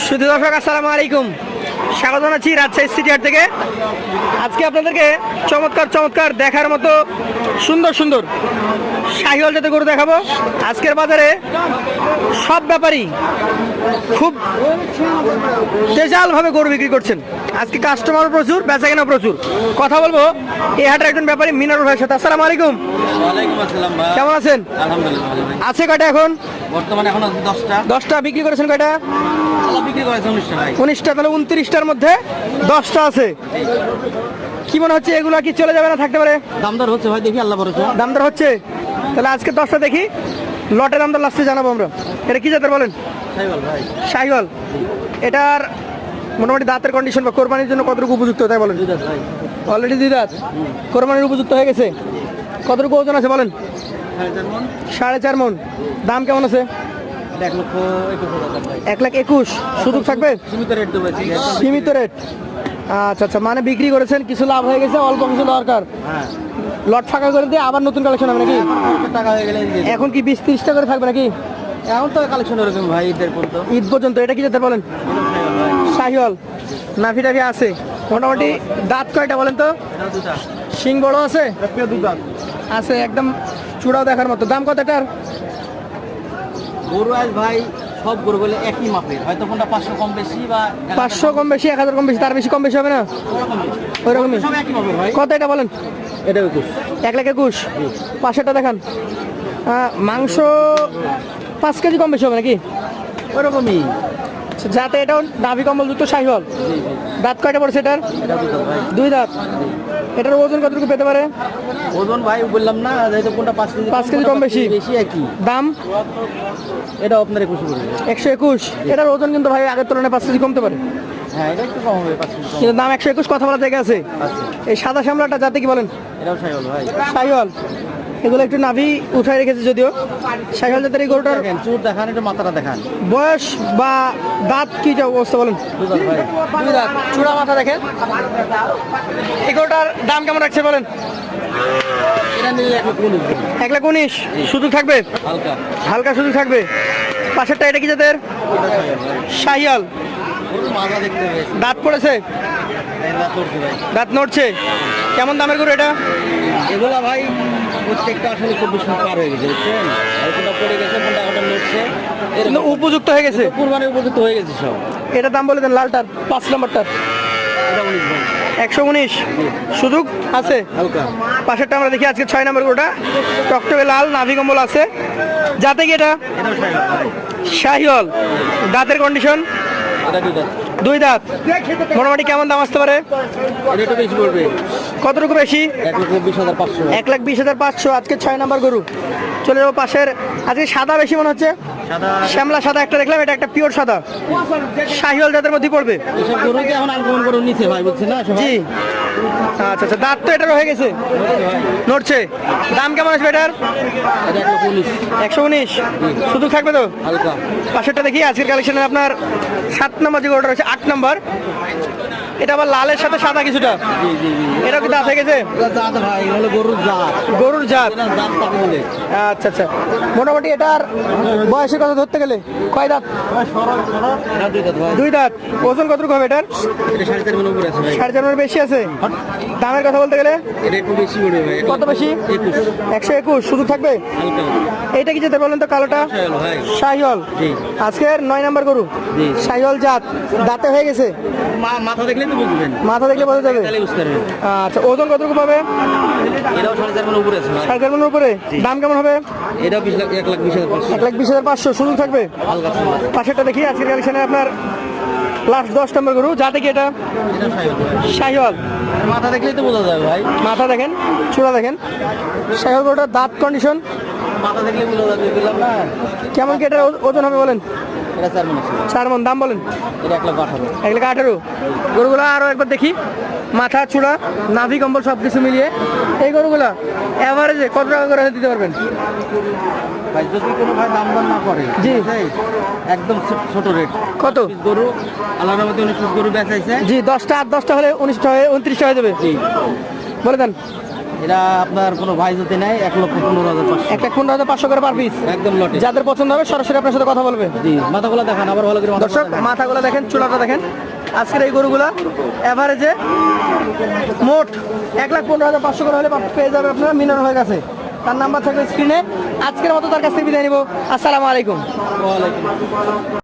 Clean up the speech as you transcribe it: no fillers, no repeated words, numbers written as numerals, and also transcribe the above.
শুধু দর্শক আসসালামু আলাইকুম, স্বাগত জানাচ্ছি রাজশাহী সিটি হাট থেকে। আজকে আপনাদেরকে চমৎকার চমৎকার দেখার মতো সুন্দর সুন্দর শাহিওয়াল জাতের গরু দেখাবো। আজকের বাজারে সব ব্যাপারী খুব তেজালভাবে গরু বিক্রি করছেন। আজকে কাস্টমার প্রচুর, বেচাকেনা প্রচুর। কথা বলবো এই হাটের একজন ব্যাপারী মিনারুল ভাইয়ের সাথে। আসসালামু আলাইকুম। ওয়ালাইকুম আসসালাম ভাই। কেমন আছেন? আলহামদুলিল্লাহ ভালো ভাই। আছে কয়টা এখন? বর্তমানে এখন আছে 10টা। 10টা বিক্রি করেছেন কয়টা? আলা বিক্রি করেছে 19টা ভাই। 19টা, তাহলে 29টার মধ্যে 10টা আছে। কি মনে হচ্ছে এগুলো কি চলে যাবে না থাকতে পারে? দামদার হচ্ছে ভাই, দেখি আল্লাহ ভরসা। দামদার হচ্ছে, তাহলে আজকে 10টা দেখি, লটের দামদার লাস্টে জানাবো আমরা। এটা কি জাতের বলেন? শাহিওয়াল ভাই। শাহিওয়াল। এটার মোটামুটি দাঁতের কন্ডিশন বা কোরবানির জন্য কতটুকু উপযুক্ত তাই বলেন? দুই দাঁত ভাই। অলরেডি 2 দাঁত, কোরবানির উপযুক্ত হয়ে গেছে। কতটুকু ওজন আছে বলেন? 4.5 মণ। 4.5 মণ। দাম কেমন আছে? 1,21,000 ভাই। 1,21,000 সুযোগ থাকবে? সীমিত রেট দেবো ভাই। সীমিত রেট। আচ্ছা আচ্ছা, মানে বিক্রি করেছেন, কিছু লাভ হয়ে গেছে, অল্প কিছু দরকার, হ্যাঁ। লট ফাঁকা করে দিয়ে আবার নতুন কালেকশন হবে নাকি? টাকা হয়ে গেলে দিয়ে দেব। এখন কি 20-30টা করে থাকবে নাকি এখন তো কালেকশন এরকম ভাই, ঈদের পর্যন্ত। ঈদ পর্যন্ত? এটা কি জাতের বলেন? শাহিওয়াল ভাই। শাহিওয়াল। নাভি টাভি আছে মোটামুটি। দাঁত কয়টা বলেন তো? এটা দুটা। শিং বড় আছে? প্রিয় দুই দাঁত। আছে, একদম চূড়াও দেখার মতো। দাম কত এটার? গরু আজ ভাই সব গরুগুলো একই মাপের, হয়তো কোনটা 500 কম বেশি বা 500 কম বেশি, 1000 কম বেশি, তার বেশি কম বেশি হবে না? ওইরকমই। সব একই মাপের ভাই। কত এটা বলেন? এটা 21। 1,21,000। পাশেরটা দেখান। মাংস 5 কেজি কম বেশি হবে নাকি? ওরকমই। যাতে এটাও নাভি কম্বল যুক্ত শাহিওয়াল। দাঁত কয়টা পড়ছে এটার? এটা দুই দাঁত ভাই। 2 দাঁত। এটার ওজন কতটুকু পেতে পারে? ওজন ভাই বললাম না, যেহেতু কোনটা 5 কেজি 5 কেজি কম বেশি। বেশি একই। দাম? এটা আপনার 21 পড়বে। 121। এটার ওজন কিন্তু ভাই আগের তুলনায় 5 কেজি কমতে পারে, হ্যাঁ এটা একটু কম হবে 5 কেজি কম। কিন্তু দাম 121 কথা বলা জায়গা আছে। আচ্ছা, এই সাদা শ্যামলাটা যাতে কি বলেন? এটাও শাহিওয়াল ভাই। শাহিওয়াল। এগুলো একটু নাভি উঠায় রেখেছে যদিও। শাহিওয়াল জাতের এই গরুটার দেখেন চুর দেখান, একটু মাথাটা দেখান। বয়স বা দাঁত কি যা অবস্থা বলেন? দুই দাঁত ভাই। 2 দাঁত, চূড়া মাথা দেখেন। এই গরুটার দাম কেমন রাখছে বলেন? এটা নিলে 1,19 দেব। 1,19,000 সুযোগ থাকবে? হালকা। হালকা সুযোগ থাকবে। পাশেরটা এটা কি জাতের? এটা শাহিওয়াল ভাই। শাহিওয়াল। গরুর মাজা দেখতে পেয়েছি। দাঁত পড়েছে? এই দাঁত পড়ছে ভাই। দাঁত নড়ছে। কেমন দামের গরু এটা? এগুলা ভাই প্রত্যেকটা আসলে 24 পার হয়ে গেছে, বুঝছেন? আর কোনটা পড়ে গেছে, কোনটা ওটা নড়ছে, কিন্তু উপযুক্ত হয়ে গেছে। কুরবানির উপযুক্ত হয়ে গেছে সব। এটা দাম বলে দেন লালটার, 5 নম্বরটার। এটা 19 ভাই। 119 সুযোগ আছে। হালকা। পাশেরটা আমরা দেখি আজকে 6 নম্বর গরুটা, টকটকে লাল, নাভি কম্বল আছে। যাতে কি এটা? এটাও শাহিওয়াল ভাই। শাহিওয়াল। দাঁতের কন্ডিশন? এটা দুই দাঁত। 2 দাঁত। মোটামুটি কেমন দাম আসতে পারে? এটা একটু বেশি পড়বে। কতটুকু বেশি? 1,20,500। 1,20,500। আজকে 6 নম্বর গরু। চলে যাবো পাশের। আজকে সাদা বেশি মনে হচ্ছে। সাদা। শ্যামলা সাদা একটা দেখলাম, এটা একটা পিওর সাদা। শাহিওয়াল জাতের মধ্যে পড়বে। এসব গরুকে এখন আনকমন করে নিচ্ছে ভাই, বুঝছেন না সবাই? জি। আচ্ছা আচ্ছা, দাঁত তো এটার হয়ে গেছে, নড়ছে। দাম কেমন আসবে এটার? এটা 1,19। 119 সুযোগ থাকবে তো? হালকা। পাশেরটা দেখি আজকের কালেকশনে আপনার 7 নম্বর যে গরুটা রয়েছে, 8 নম্বর। এটা আবার লালের সাথে সাদা কিছুটা। জি জি জি। এটা কি দাঁত হয়ে গেছে? এটা জাত ভাই, এটা হলো গরুর জাত। গরুর জাত। এটা জাত তাকে বলে। আচ্ছা আচ্ছা, মোটামুটি এটার বয়সের কথা ধরতে গেলে কয় দাঁত? এটা দুই দাঁত ভাই। 2 দাঁত। ওজন কতটুকু হবে এটার? এটা 4.5 মণ উপরে আছে ভাই। 4.5 বেশি আছে। দামের কথা বলতে গেলে এটা একটু বেশি পড়বে ভাই। কত বেশি? 21। 121 সুযোগ থাকবে? হালকা। এইটা কি যেতে বলেন তো? কালোটা শাহিওয়াল ভাই। শাহিওয়াল। জি। আজকের 9 নম্বর গরু, জি। শাহিওয়াল জাত, দাঁতে হয়ে গেছে। মাথা দেখলে তো বুঝবেন। মাথা দেখলে বোঝা যাবে। তাহলে বুঝতে পারবেন। আচ্ছা, ওজন কতটুকু পাবে? এটাও 4.5 মণ উপরে আছে ভাই। 4.5 উপরে। দাম কেমন হবে? এটাও 1,20,500। 1,20,500 সুযোগ থাকবে? হালকা ছিল। পাশেরটা দেখি আজকের কালেকশনে আপনার লাস্ট 10 নম্বর গরু, যাতে কি এটা? এটা শাহিওয়াল ভাই। শাহিওয়াল। মাথা দেখলেই তো বোঝা যায় ভাই। মাথা দেখেন, চূড়া দেখেন। শাহিওয়াল গরুটার দাঁত কন্ডিশন মাথা দেখলেই বোঝা যাবে, বুঝলাম না। কেমন কি? এটার ওজন হবে বলেন? এটা 4 মণ আছে। 4 মণ। দাম বলেন? এটা 1,18,000। 1,18,000। গরুগুলো আরও একবার দেখি, মাথা, চূড়া, নাভি কম্বল সব কিছু মিলিয়ে এই গরুগুলা অ্যাভারেজে কত টাকা করে দিতে পারবেন? ভাই যদি কোনো ভাই দাম দর না করে, জি। ঠিক আছে? একদম ছোট রেট। কত? গরু আল্লাহর মধ্যে 19 গরু বেচাইছে। জি, 10টা 8-10টা হলে 19টা হয়ে 29টা হয়ে যাবে। জি। বলে দেন। এটা আপনার কোনো ভাই যদি নেয় 1,15,500 1,15,500 করে পার পিস। একদম লটে। যাদের পছন্দ হবে সরাসরি আপনার সাথে কথা বলবে। জি, মাথাগুলো দেখান আবার ভালো করে মাথাগুলো দর্শক দেখান। মাথাগুলো দেখেন, চুলাটা দেখেন। আজকের এই গরুগুলা এভারেজে মোট 1,15,500 করে হলে পেয়ে যাবে আপনারা। মিনার হয়ে গেছে, তার নাম্বার থাকবে স্ক্রিনে। আজকের মতো তার কাছ থেকে বিদায় নিব। আসসালামু আলাইকুম। ওয়ালাইকুম আসসালাম।